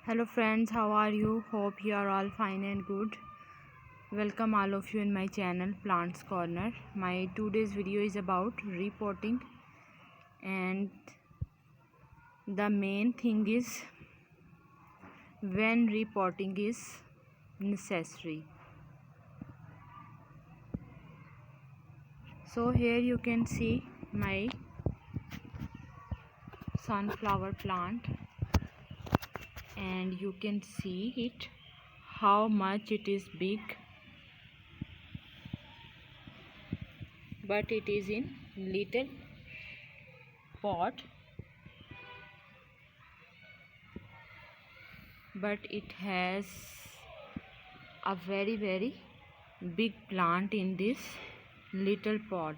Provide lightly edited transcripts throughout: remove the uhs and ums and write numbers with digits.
Hello friends, how are you? Hope you are all fine and good. Welcome all of you in my channel Plants Corner. My today's video is about repotting, and the main thing is when repotting is necessary. So here you can see my sunflower plant, and you can see it how much it is big, but it is in little pot, but it has a very big plant in this little pot.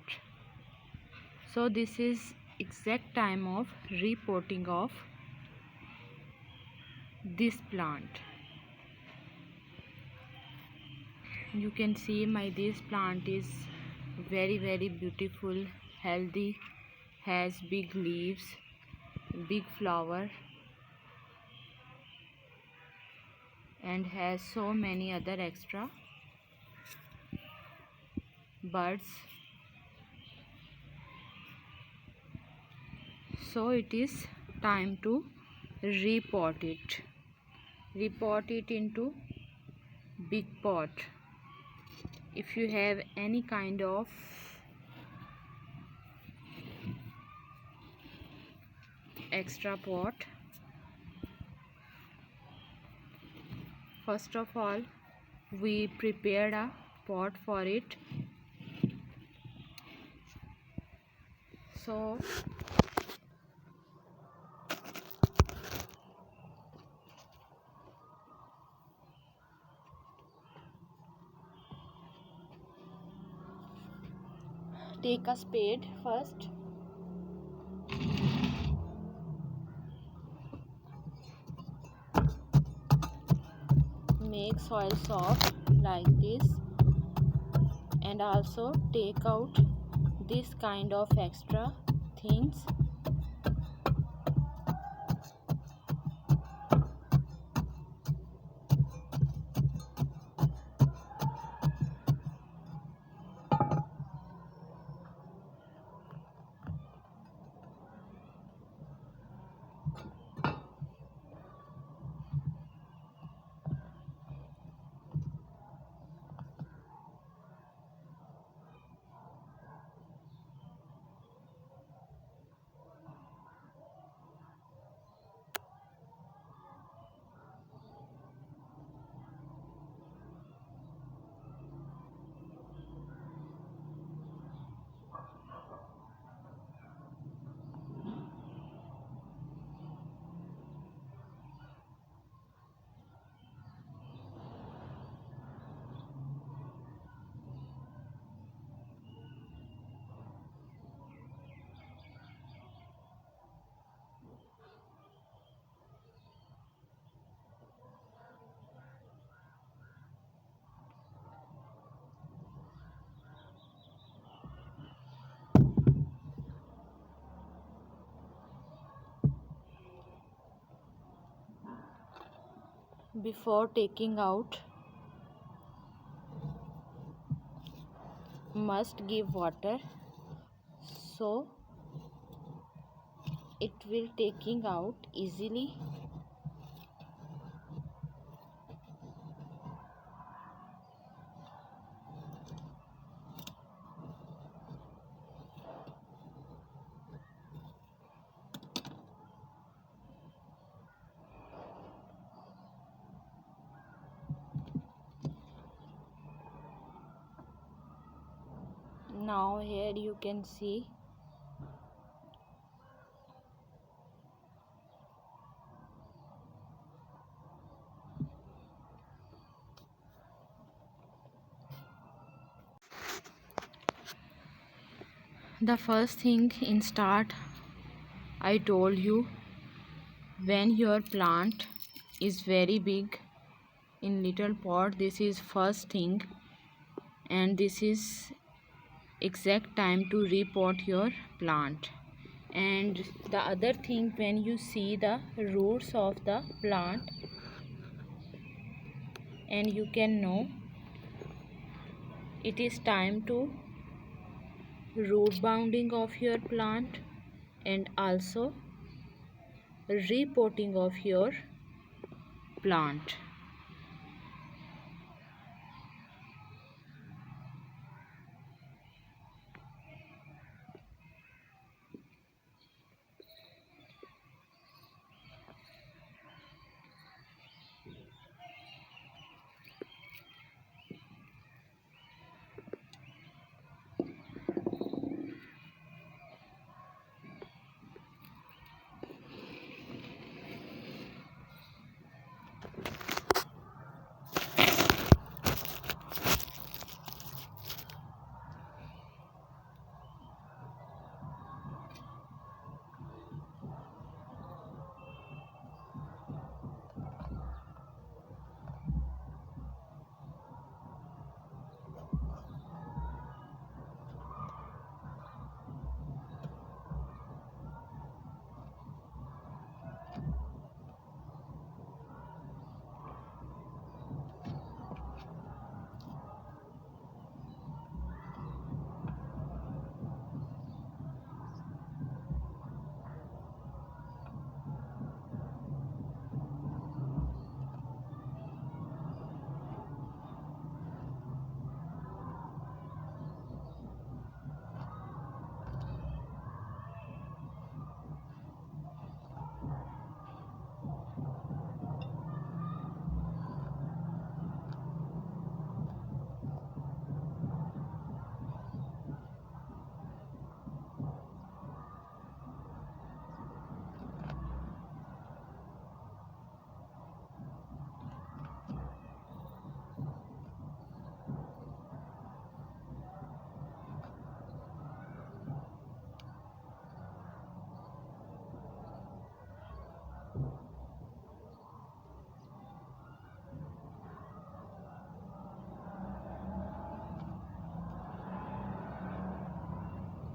So this is exact time of repotting of this plant. You can see this plant is very beautiful, healthy, has big leaves, big flower, and has so many other extra buds. So it is time to repot it into big pot. If you have any kind of extra pot, first of all we prepared a pot for it. So take a spade first, make soil soft like this, and also take out this kind of extra things. Before taking out, must give water, so it will taking out easily. Now here you can see the first thing in start. I told you, when your plant is very big in little pot, this is first thing, and this is exact time to repot your plant. And the other thing, when you see the roots of the plant, and you can know it is time to root bounding of your plant and also repotting of your plant.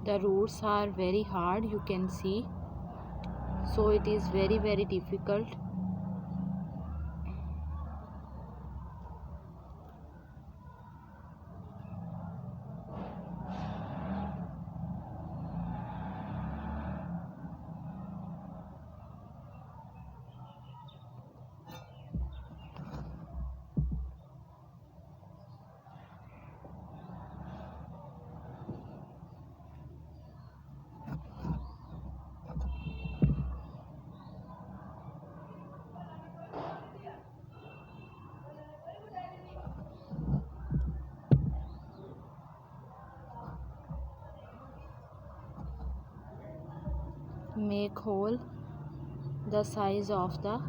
The roots are very hard, you can see, so it is very difficult. Make hole the size of the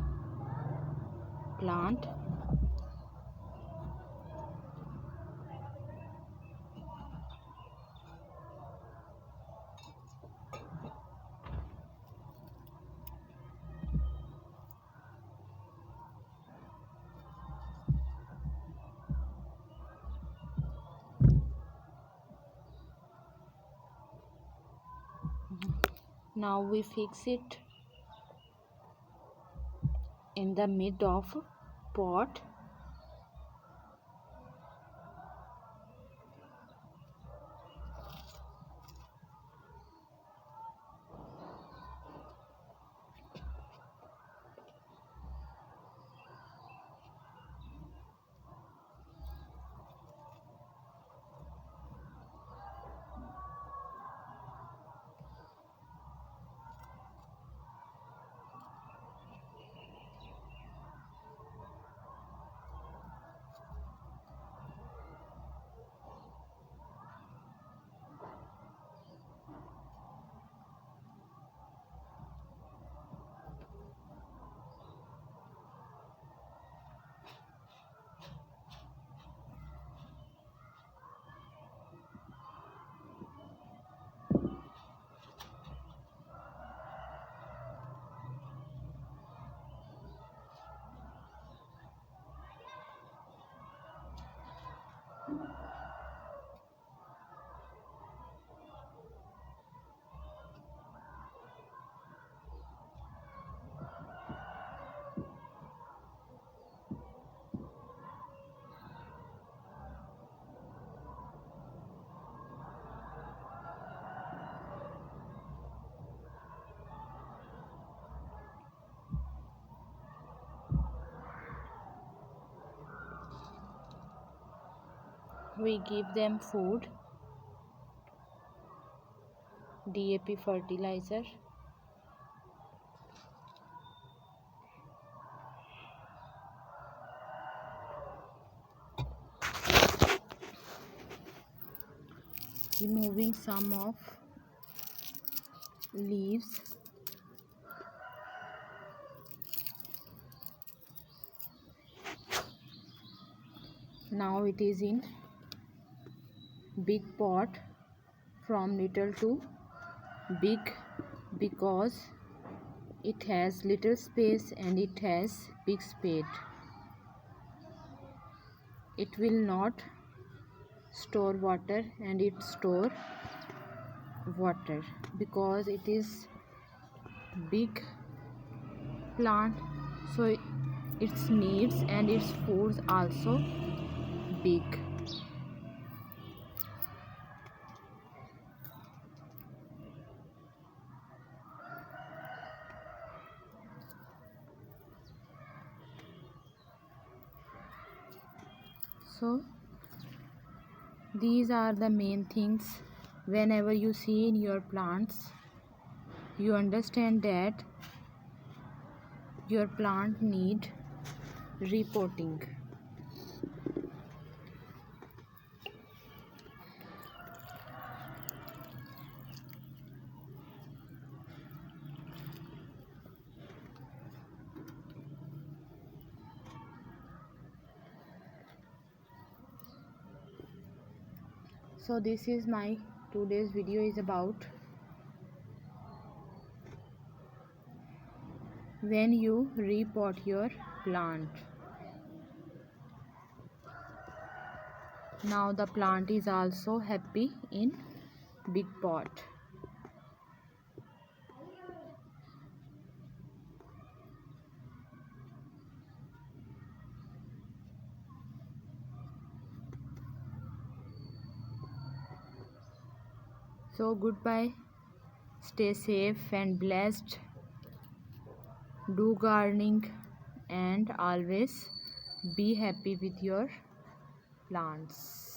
plant. Now we fix it in the mid of pot. we give them food, DAP fertilizer, removing some of leaves. Now it is in big pot, from little to big, because it has little space and it has big spade. It will not store water and it store water because it is big plant, so its needs and its foods also big. So these are the main things. Whenever you see in your plants, you understand that your plant need repotting. So this is my today's video is about when you repot your plant. Now the plant is also happy in big pot. So goodbye, stay safe and blessed, do gardening and always be happy with your plants.